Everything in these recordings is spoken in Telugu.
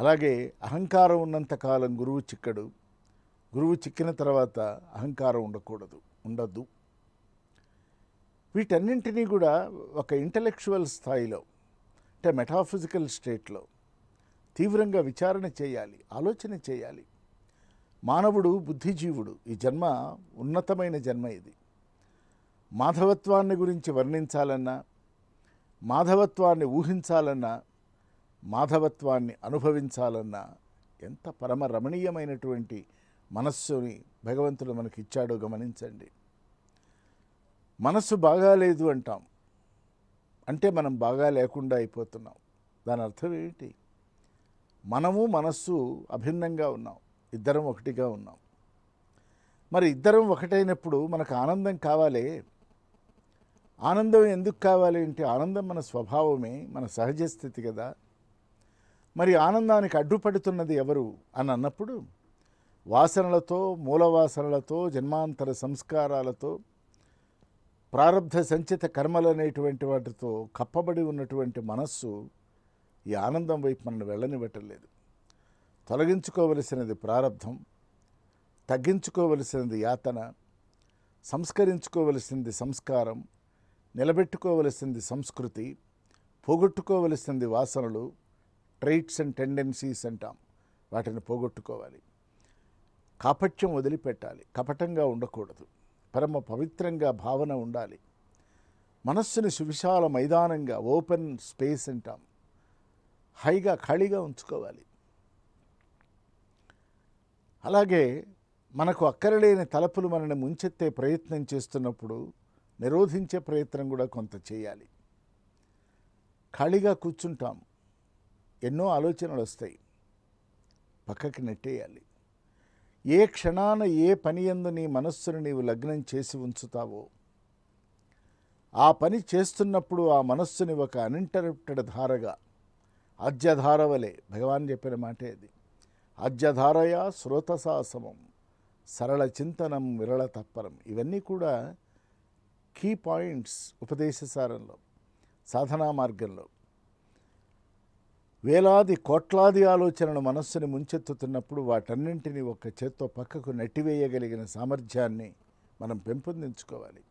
అలాగే అహంకారం ఉన్నంతకాలం గురువు చిక్కడు. గురువు చిక్కిన తర్వాత అహంకారం ఉండదు. వీటన్నింటినీ కూడా ఒక ఇంటలెక్చువల్ స్థాయిలో, అంటే మెటాఫిజికల్ స్టేట్లో తీవ్రంగా విచారణ చేయాలి, ఆలోచన చేయాలి. మానవుడు బుద్ధిజీవుడు. ఈ జన్మ ఉన్నతమైన జన్మ. ఇది మాధవత్వాన్ని గురించి వర్ణించాలన్నా, మాధవత్వాన్ని ఊహించాలన్నా, మాధవత్వాన్ని అనుభవించాలన్నా ఎంత పరమ రమణీయమైనటువంటి మనస్సుని భగవంతుడు మనకి ఇచ్చాడో గమనించండి. మనస్సు బాగాలేదు అంటాం, అంటే మనం బాగా లేకుండా అయిపోతున్నాం. దాని అర్థం ఏమిటి? మనము మనస్సు అభిన్నంగా ఉన్నాం, ఇద్దరం ఒకటిగా ఉన్నాం. మరి ఇద్దరం ఒకటైనప్పుడు మనకు ఆనందం కావాలి. ఆనందం ఎందుకు కావాలి అంటే, ఆనందం మన స్వభావమే, మన సహజ స్థితి కదా. మరి ఆనందానికి అడ్డుపడుతున్నది ఎవరు అని అన్నప్పుడు, వాసనలతో, మూలవాసనలతో, జన్మాంతర సంస్కారాలతో, ప్రారబ్ధ సంచిత కర్మలు అనేటువంటి వాటితో కప్పబడి ఉన్నటువంటి మనస్సు ఈ ఆనందం వైపు మనల్ని వెళ్ళనివ్వటం. తొలగించుకోవలసినది ప్రారబ్ధం, తగ్గించుకోవలసినది యాతన, సంస్కరించుకోవలసింది సంస్కారం, నిలబెట్టుకోవలసింది సంస్కృతి, పోగొట్టుకోవలసింది వాసనలు, ట్రైట్స్ అండ్ టెండెన్సీస్ అంటాం. వాటిని పోగొట్టుకోవాలి. కాపట్యం వదిలిపెట్టాలి, కపటంగా ఉండకూడదు, పరమ పవిత్రంగా భావన ఉండాలి. మనస్సుని సువిశాల మైదానంగా, ఓపెన్ స్పేస్ అంటాం, హైగా ఖాళీగా ఉంచుకోవాలి. అలాగే మనకు అక్కరలేని తలపులు మనల్ని ముంచెత్తే ప్రయత్నం చేస్తున్నప్పుడు నిరోధించే ప్రయత్నం కూడా కొంత చేయాలి. ఖాళీగా కూర్చుంటాం, ఎన్నో ఆలోచనలు వస్తాయి, పక్కకి నెట్టేయాలి. ఏ క్షణాన ఏ పని యందు నీ మనస్సును నీవు లగ్నం చేసి ఉంచుతావో, ఆ పని చేస్తున్నప్పుడు ఆ మనస్సుని ఒక అన్ఇంటరప్టెడ్ ధారగా, ఆజ్యధార వలె, భగవాన్ చెప్పిన మాటే అది. ఆజ్యధారయా శ్రోతసా సమం సరళ చింతనం విరళ తత్పరం. ఇవన్నీ కూడా కీ పాయింట్స్ ఉపదేశసారంలో, సాధనా మార్గంలో. వేలాది కోట్లాది ఆలోచనలు మనస్సుని ముంచెత్తుతున్నప్పుడు వాటన్నింటినీ ఒక్క చేత్తో పక్కకు నెట్టివేయగలిగిన సామర్థ్యాన్ని మనం పెంపొందించుకోవాలి.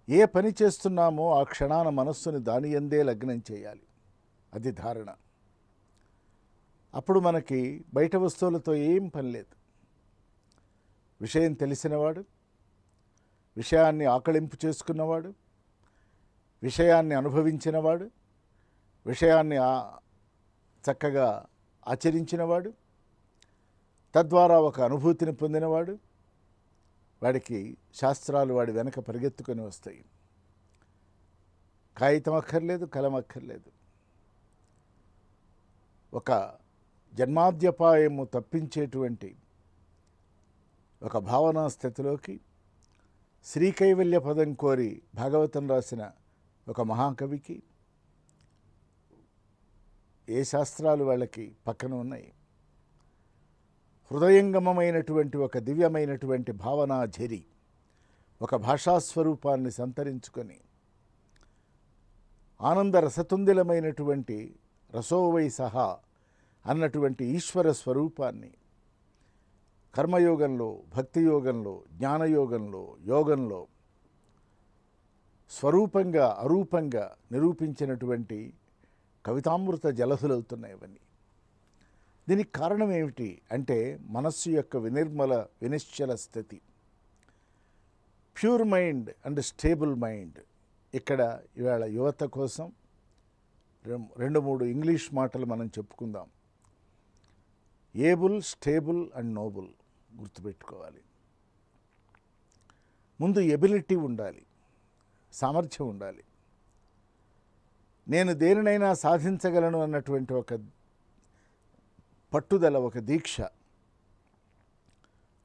ఏ పని చేస్తున్నామో ఆ క్షణాన మనస్సుని దాని యందే లగ్నం చేయాలి. అది ధారణ. అప్పుడు మనకి బయట వస్తువులతో ఏం పని లేదు. విషయం తెలిసినవాడు, విషయాన్ని ఆకళింపు చేసుకున్నవాడు, విషయాన్ని అనుభవించినవాడు, విషయాన్ని చక్కగా ఆచరించినవాడు, తద్వారా ఒక అనుభూతిని పొందినవాడు, వాడికి శాస్త్రాలు వాడి వెనక పరిగెత్తుకొని వస్తాయి. కాగితం అక్కర్లేదు, కలం అక్కర్లేదు. ఒక జన్మాద్యపాయము తప్పించేటువంటి ఒక భావనా స్థితిలోకి శ్రీకైవల్య పదం కోరి భాగవతం రాసిన ఒక మహాకవికి ఏ శాస్త్రాలు వాళ్ళకి పక్కన ఉన్నాయి. హృదయంగమమైనటువంటి ఒక దివ్యమైనటువంటి భావనా ఝరి, ఒక భాషాస్వరూపాన్ని సంతరించుకొని ఆనంద రసతుందిలమైనటువంటి రసోవై సహా అన్నటువంటి ఈశ్వర స్వరూపాన్ని కర్మయోగంలో, భక్తియోగంలో, జ్ఞానయోగంలో, యోగంలో స్వరూపంగా, అరూపంగా నిరూపించినటువంటి కవితామృత జలధులవుతున్నాయి ఇవన్నీ. దీనికి కారణం ఏమిటి అంటే, మనస్సు యొక్క వినిర్మల వినిశ్చల స్థితి, pure mind and stable mind. ఇక్కడ ఇవాళ యువత కోసం 2-3 ఇంగ్లీష్ మాటలు మనం చెప్పుకుందాం. ఏబుల్, స్టేబుల్ అండ్ నోబుల్ గుర్తుపెట్టుకోవాలి. ముందు ఎబిలిటీ ఉండాలి, సామర్థ్యం ఉండాలి. నేను దేనినైనా సాధించగలను అన్నటువంటి ఒక పట్టుదల, ఒక దీక్ష,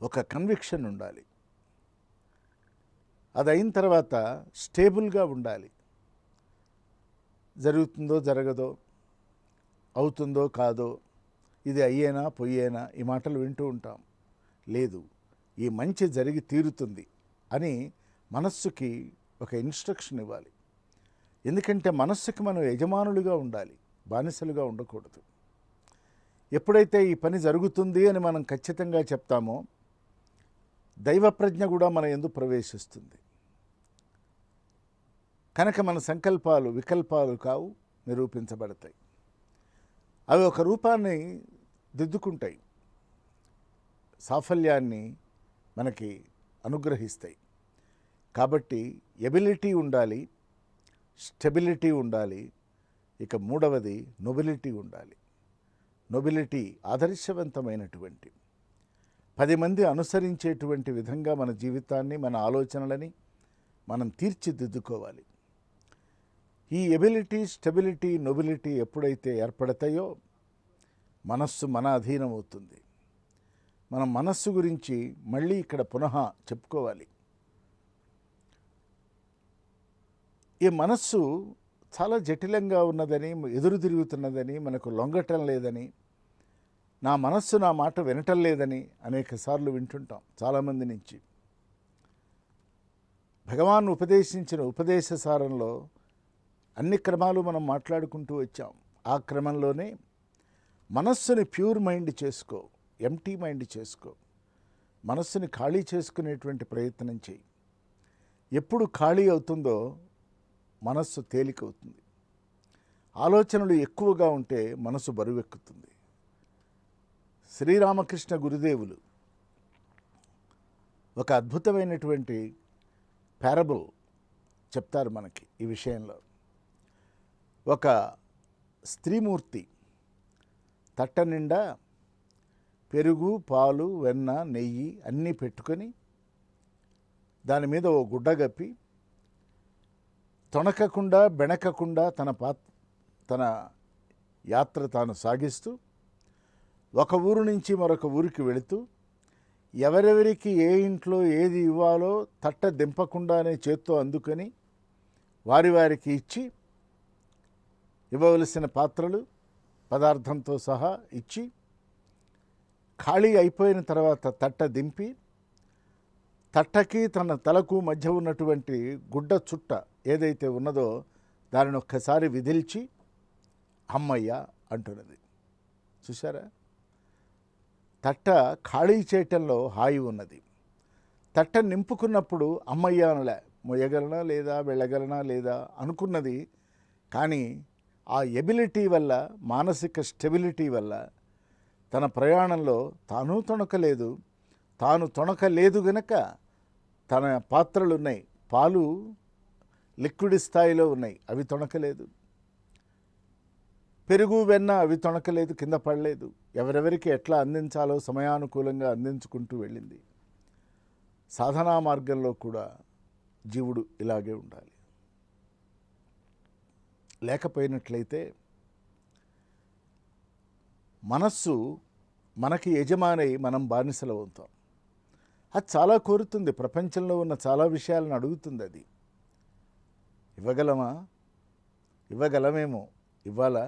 ఒక కన్విక్షన్ ఉండాలి. అది అయిన తర్వాత స్టేబుల్గా ఉండాలి. జరుగుతుందో జరగదో, అవుతుందో కాదో, ఇది అయ్యేనా పొయ్యేనా, ఈ మాటలు వింటూ ఉంటాం. లేదు, ఈ మంచి జరిగి తీరుతుంది అని మనస్సుకి ఒక ఇన్స్ట్రక్షన్ ఇవ్వాలి. ఎందుకంటే మనస్సుకి మనం యజమానులుగా ఉండాలి, బానిసలుగా ఉండకూడదు. ఎప్పుడైతే ఈ పని జరుగుతుంది అని మనం ఖచ్చితంగా చెప్తామో దైవ ప్రజ్ఞ కూడా మన యందు ప్రవేశిస్తుంది. కనుక మన సంకల్పాలు వికల్పాలు కావు, నిరూపించబడతాయి. అవి ఒక రూపాన్ని దిద్దుకుంటాయి, సాఫల్యాన్ని మనకి అనుగ్రహిస్తాయి. కాబట్టి ఎబిలిటీ ఉండాలి, స్టెబిలిటీ ఉండాలి, ఇక మూడవది నొబిలిటీ ఉండాలి. నొబిలిటీ ఆదర్శవంతమైనటువంటి 10 మంది అనుసరించేటువంటి విధంగా మన జీవితాన్ని, మన ఆలోచనలని మనం తీర్చిదిద్దుకోవాలి. ఈ ఎబిలిటీ, స్టెబిలిటీ, నొబిలిటీ ఎప్పుడైతే ఏర్పడతాయో మనస్సు మన అధీనం అవుతుంది. మనం మనస్సు గురించి మళ్ళీ ఇక్కడ పునః చెప్పుకోవాలి. ఈ మనస్సు చాలా జటిలంగా ఉన్నదని, ఎదురు తిరుగుతున్నదని, మనకు లొంగటం లేదని, నా మనస్సు నా మాట వినటం లేదని అనేక సార్లు వింటుంటాం చాలామంది నుంచి. భగవాన్ ఉపదేశించిన ఉపదేశ సారంలో అన్ని క్రమాలు మనం మాట్లాడుకుంటూ వచ్చాం. ఆ క్రమంలోనే మనస్సుని ప్యూర్ మైండ్ చేసుకో, ఎంటీ మైండ్ చేసుకో, మనస్సుని ఖాళీ చేసుకునేటువంటి ప్రయత్నం చేయి. ఎప్పుడు ఖాళీ అవుతుందో మనస్సు తేలికవుతుంది. ఆలోచనలు ఎక్కువగా ఉంటే మనసు బరువెక్కుతుంది. శ్రీరామకృష్ణ గురుదేవులు ఒక అద్భుతమైనటువంటి పారబుల్ చెప్తారు మనకి ఈ విషయంలో. ఒక స్త్రీమూర్తి తట్ట నిండా పెరుగు, పాలు, వెన్న, నెయ్యి అన్నీ పెట్టుకొని దాని మీద ఓ గుడ్డ గప్పి తొణకకుండా బెణకకుండా తన యాత్ర తాను సాగిస్తూ ఒక ఊరు నుంచి మరొక ఊరికి వెళుతూ ఎవరెవరికి ఏ ఇంట్లో ఏది ఇవ్వాలో తట్ట దింపకుండానే చేత్తో అందుకొని వారికి ఇచ్చి, ఇవ్వవలసిన పాత్రలు పదార్థంతో సహా ఇచ్చి, ఖాళీ అయిపోయిన తర్వాత తట్ట దింపి తట్టకి తన తలకు మధ్య ఉన్నటువంటి గుడ్డ చుట్ట ఏదైతే ఉన్నదో దానిని ఒక్కసారి విదిల్చి అమ్మయ్య అంటున్నది. చూసారా? తట్ట ఖాళీ చేయటంలో హాయి ఉన్నది. తట్ట నింపుకున్నప్పుడు అమ్మయ్య అనలే, మొయ్యగలనా లేదా, వెళ్ళగలనా లేదా అనుకున్నది. కానీ ఆ ఎబిలిటీ వల్ల, మానసిక స్టెబిలిటీ వల్ల తన ప్రయాణంలో తాను తొణకలేదు. తాను తొణకలేదు గనక తన పాత్రలు ఉన్నాయి, పాలు లిక్విడ్ స్థాయిలో ఉన్నాయి, అవి తొణకలేదు. పెరుగు, వెన్న అవి తొణకలేదు, కింద పడలేదు. ఎవరెవరికి ఎట్లా అందించాలో సమయానుకూలంగా అందించుకుంటూ వెళ్ళింది. సాధనా మార్గంలో కూడా జీవుడు ఇలాగే ఉండాలి. లేకపోయినట్లయితే మనస్సు మనకి యజమానై మనం బానిసలు అవుతాం. అది చాలా కోరుతుంది, ప్రపంచంలో ఉన్న చాలా విషయాలను అడుగుతుంది. అది ఇవ్వగలమా, ఇవ్వగలమేమో, ఇవ్వాలా,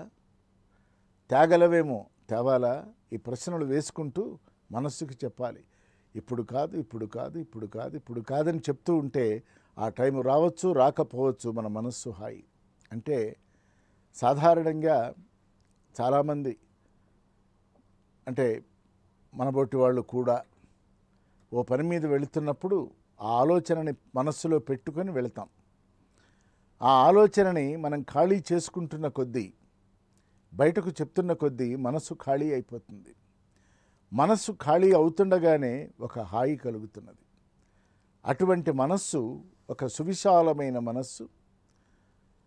తేగలవేమో, తేవాలా, ఈ ప్రశ్నలు వేసుకుంటూ మనస్సుకి చెప్పాలి. ఇప్పుడు కాదు, ఇప్పుడు కాదు, ఇప్పుడు కాదు, ఇప్పుడు కాదని చెప్తూ ఉంటే ఆ టైం రావచ్చు, రాకపోవచ్చు, మన మనస్సు హాయి. అంటే సాధారణంగా చాలామంది, అంటే మనబోటి వాళ్ళు కూడా ఓ పని మీద వెళుతున్నప్పుడు ఆ ఆలోచనని మనస్సులో పెట్టుకొని వెళతాం. ఆ ఆలోచనని మనం ఖాళీ చేసుకుంటున్న కొద్దీ, బయటకు చెప్తున్న కొద్దీ మనస్సు ఖాళీ అయిపోతుంది. మనస్సు ఖాళీ అవుతుండగానే ఒక హాయి కలుగుతున్నది. అటువంటి మనస్సు ఒక సువిశాలమైన మనస్సు,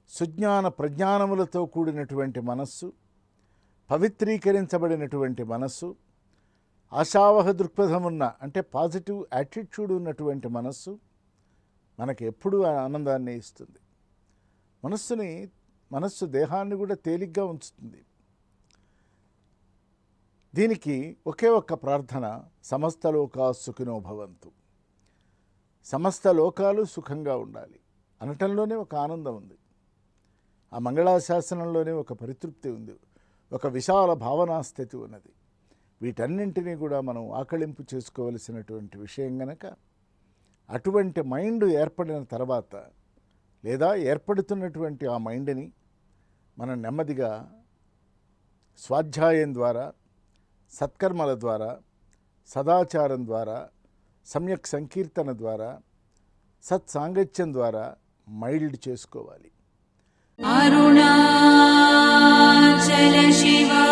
సుజ్ఞాన ప్రజ్ఞానములతో కూడినటువంటి మనస్సు, పవిత్రీకరించబడినటువంటి మనస్సు, ఆశావహ దృక్పథం ఉన్న, అంటే పాజిటివ్ యాటిట్యూడ్ ఉన్నటువంటి మనస్సు మనకి ఎప్పుడూ ఆనందాన్ని ఇస్తుంది. మనస్సు దేహాన్ని కూడా తేలిగ్గా ఉంచుతుంది. దీనికి ఒకే ఒక్క ప్రార్థన, సమస్త లోకా సుఖినో భవంతు. సమస్త లోకాలు సుఖంగా ఉండాలి అనటంలోనే ఒక ఆనందం ఉంది. ఆ మంగళాశాసనంలోనే ఒక పరితృప్తి ఉంది, ఒక విశాల భావనా స్థితి ఉన్నది. వీటన్నింటినీ కూడా మనం ఆకళింపు చేసుకోవలసినటువంటి విషయం గనక అటువంటి మైండ్ ఏర్పడిన తర్వాత లేదా ఏర్పడుతున్నటువంటి ఆ మైండ్ని మనం నెమ్మదిగా స్వాధ్యాయం ద్వారా, సత్కర్మల ద్వారా, సదాచారం ద్వారా, సమ్యక్ సంకీర్తన ద్వారా, సత్సాంగత్యం ద్వారా మైల్డ్ చేసుకోవాలి. అరుణాచల శివా,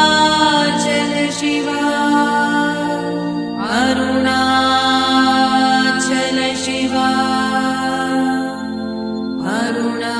అరుణాచల శివా, అరుణాచల శివా, అరుణాచల